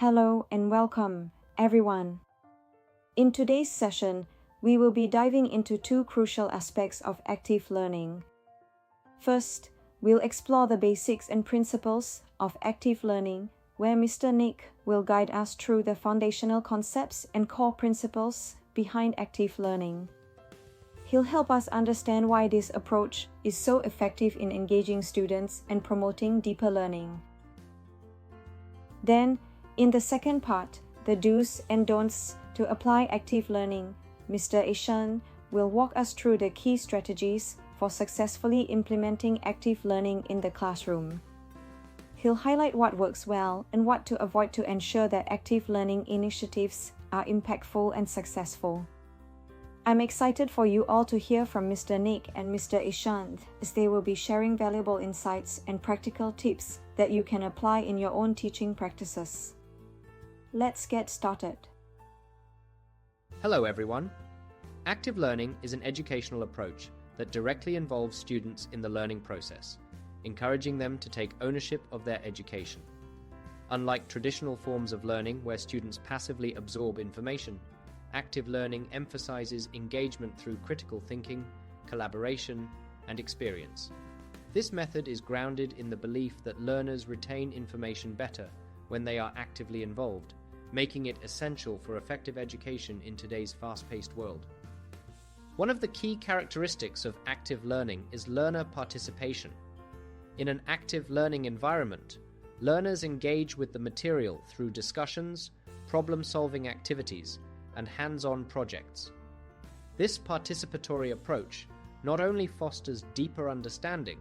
Hello and welcome, everyone. In today's session, we will be diving into two crucial aspects of active learning. First, we'll explore the basics and principles of active learning, where Mr. Nick will guide us through the foundational concepts and core principles behind active learning. He'll help us understand why this approach is so effective in engaging students and promoting deeper learning. Then, in the second part, the do's and don'ts to apply active learning, Mr. Ishan will walk us through the key strategies for successfully implementing active learning in the classroom. He'll highlight what works well and what to avoid to ensure that active learning initiatives are impactful and successful. I'm excited for you all to hear from Mr. Nick and Mr. Ishant, as they will be sharing valuable insights and practical tips that you can apply in your own teaching practices. Let's get started. Hello everyone. Active learning is an educational approach that directly involves students in the learning process, encouraging them to take ownership of their education. Unlike traditional forms of learning where students passively absorb information, active learning emphasizes engagement through critical thinking, collaboration, and experience. This method is grounded in the belief that learners retain information better when they are actively involved, making it essential for effective education in today's fast-paced world. One of the key characteristics of active learning is learner participation. In an active learning environment, learners engage with the material through discussions, problem-solving activities, and hands-on projects. This participatory approach not only fosters deeper understanding,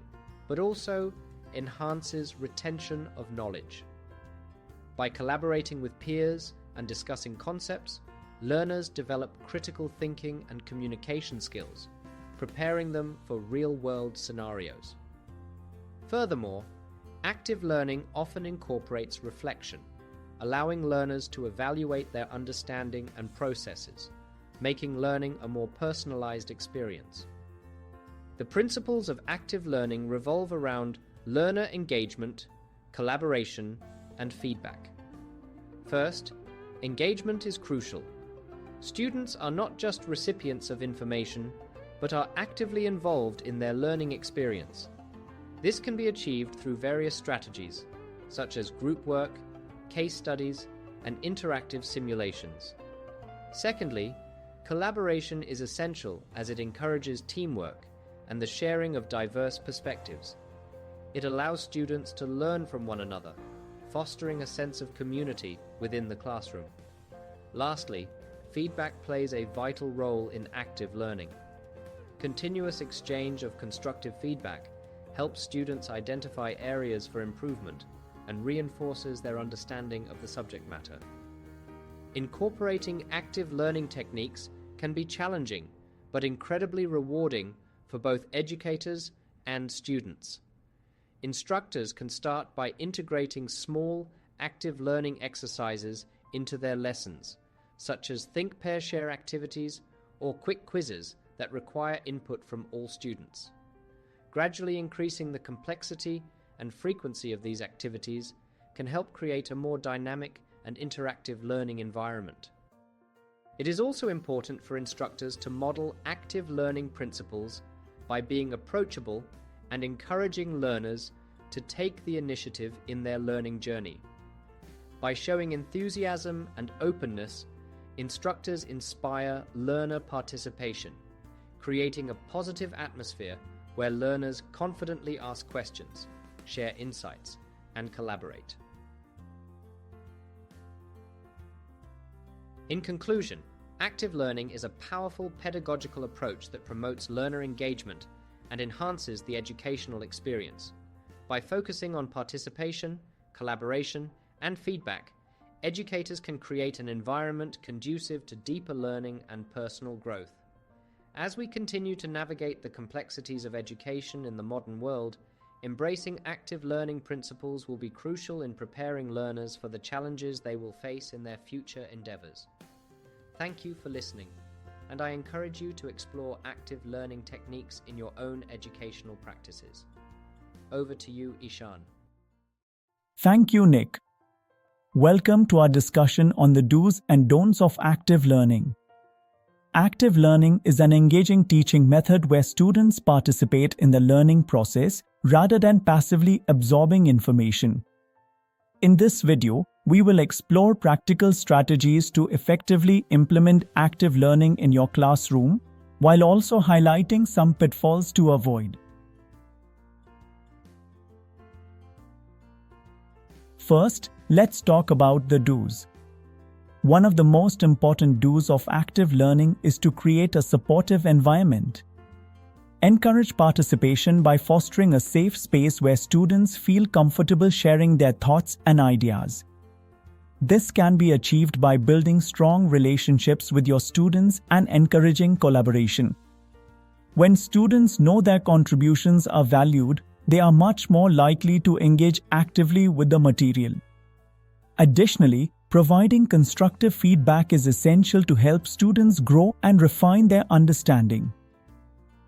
but also enhances retention of knowledge. By collaborating with peers and discussing concepts, learners develop critical thinking and communication skills, preparing them for real-world scenarios. Furthermore, active learning often incorporates reflection, allowing learners to evaluate their understanding and processes, making learning a more personalized experience. The principles of active learning revolve around learner engagement, collaboration, and feedback. First, engagement is crucial. Students are not just recipients of information, but are actively involved in their learning experience. This can be achieved through various strategies, such as group work, case studies, and interactive simulations. Secondly, collaboration is essential as it encourages teamwork and the sharing of diverse perspectives. It allows students to learn from one another, fostering a sense of community within the classroom. Lastly, feedback plays a vital role in active learning. Continuous exchange of constructive feedback helps students identify areas for improvement and reinforces their understanding of the subject matter. Incorporating active learning techniques can be challenging, but incredibly rewarding for both educators and students. Instructors can start by integrating small, active learning exercises into their lessons, such as think, pair, share activities or quick quizzes that require input from all students. Gradually increasing the complexity and frequency of these activities can help create a more dynamic and interactive learning environment. It is also important for instructors to model active learning principles by being approachable and encouraging learners to take the initiative in their learning journey. By showing enthusiasm and openness, instructors inspire learner participation, creating a positive atmosphere where learners confidently ask questions, share insights, and collaborate. In conclusion, active learning is a powerful pedagogical approach that promotes learner engagement and enhances the educational experience. By focusing on participation, collaboration, and feedback, educators can create an environment conducive to deeper learning and personal growth. As we continue to navigate the complexities of education in the modern world, embracing active learning principles will be crucial in preparing learners for the challenges they will face in their future endeavors. Thank you for listening, and I encourage you to explore active learning techniques in your own educational practices. Over to you, Ishan. Thank you, Nick. welcome to our discussion on the do's and don'ts of active learning. Active learning is an engaging teaching method where students participate in the learning process rather than passively absorbing information. In this video, we will explore practical strategies to effectively implement active learning in your classroom, while also highlighting some pitfalls to avoid. First, let's talk about the do's. One of the most important do's of active learning is to create a supportive environment. Encourage participation by fostering a safe space where students feel comfortable sharing their thoughts and ideas. This can be achieved by building strong relationships with your students and encouraging collaboration. When students know their contributions are valued, they are much more likely to engage actively with the material. Additionally, providing constructive feedback is essential to help students grow and refine their understanding.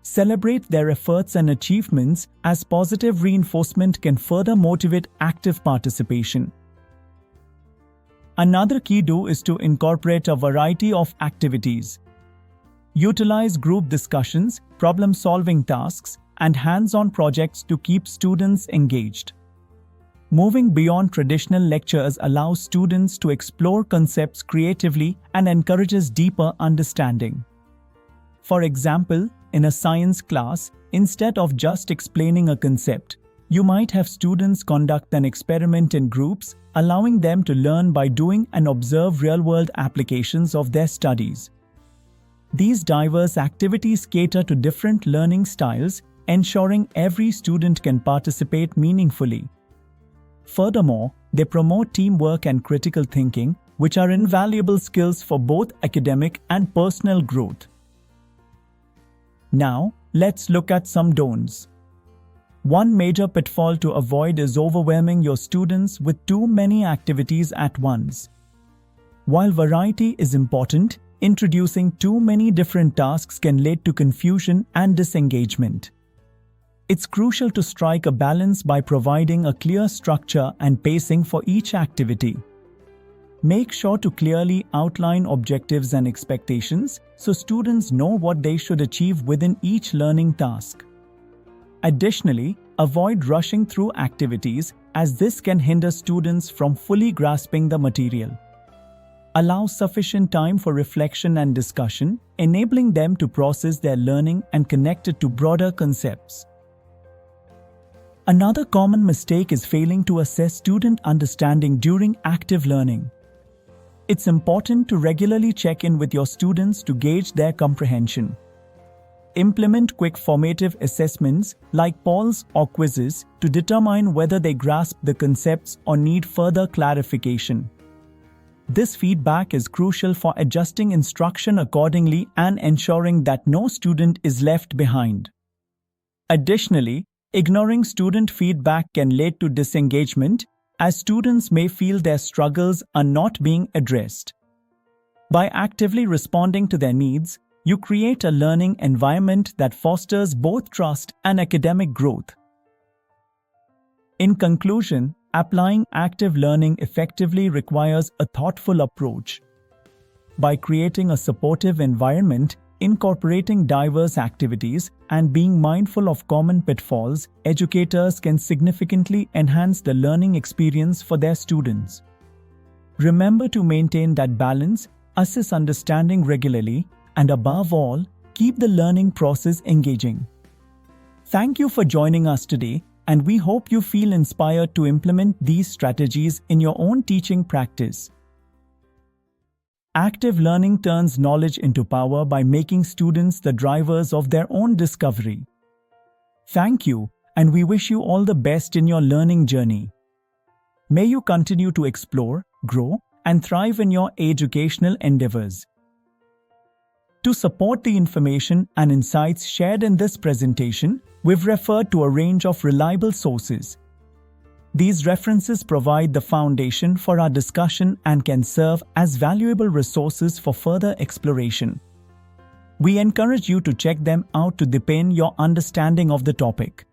Celebrate their efforts and achievements, as positive reinforcement can further motivate active participation. Another key do is to incorporate a variety of activities. Utilize group discussions, problem-solving tasks, and hands-on projects to keep students engaged. Moving beyond traditional lectures allows students to explore concepts creatively and encourages deeper understanding. For example, in a science class, instead of just explaining a concept, you might have students conduct an experiment in groups, allowing them to learn by doing and observe real-world applications of their studies. These diverse activities cater to different learning styles, ensuring every student can participate meaningfully. Furthermore, they promote teamwork and critical thinking, which are invaluable skills for both academic and personal growth. Now, let's look at some don'ts. One major pitfall to avoid is overwhelming your students with too many activities at once. While variety is important, introducing too many different tasks can lead to confusion and disengagement. It's crucial to strike a balance by providing a clear structure and pacing for each activity. Make sure to clearly outline objectives and expectations so students know what they should achieve within each learning task. Additionally, avoid rushing through activities, as this can hinder students from fully grasping the material. Allow sufficient time for reflection and discussion, enabling them to process their learning and connect it to broader concepts. Another common mistake is failing to assess student understanding during active learning. It's important to regularly check in with your students to gauge their comprehension. Implement quick formative assessments like polls or quizzes to determine whether they grasp the concepts or need further clarification. This feedback is crucial for adjusting instruction accordingly and ensuring that no student is left behind. Additionally, ignoring student feedback can lead to disengagement, as students may feel their struggles are not being addressed. By actively responding to their needs, you create a learning environment that fosters both trust and academic growth. In conclusion, applying active learning effectively requires a thoughtful approach. By creating a supportive environment, incorporating diverse activities, and being mindful of common pitfalls, educators can significantly enhance the learning experience for their students. Remember to maintain that balance, assess understanding regularly, and above all, keep the learning process engaging. Thank you for joining us today, and we hope you feel inspired to implement these strategies in your own teaching practice. Active learning turns knowledge into power by making students the drivers of their own discovery. Thank you, and we wish you all the best in your learning journey. May you continue to explore, grow, and thrive in your educational endeavors. To support the information and insights shared in this presentation, we've referred to a range of reliable sources. These references provide the foundation for our discussion and can serve as valuable resources for further exploration. We encourage you to check them out to deepen your understanding of the topic.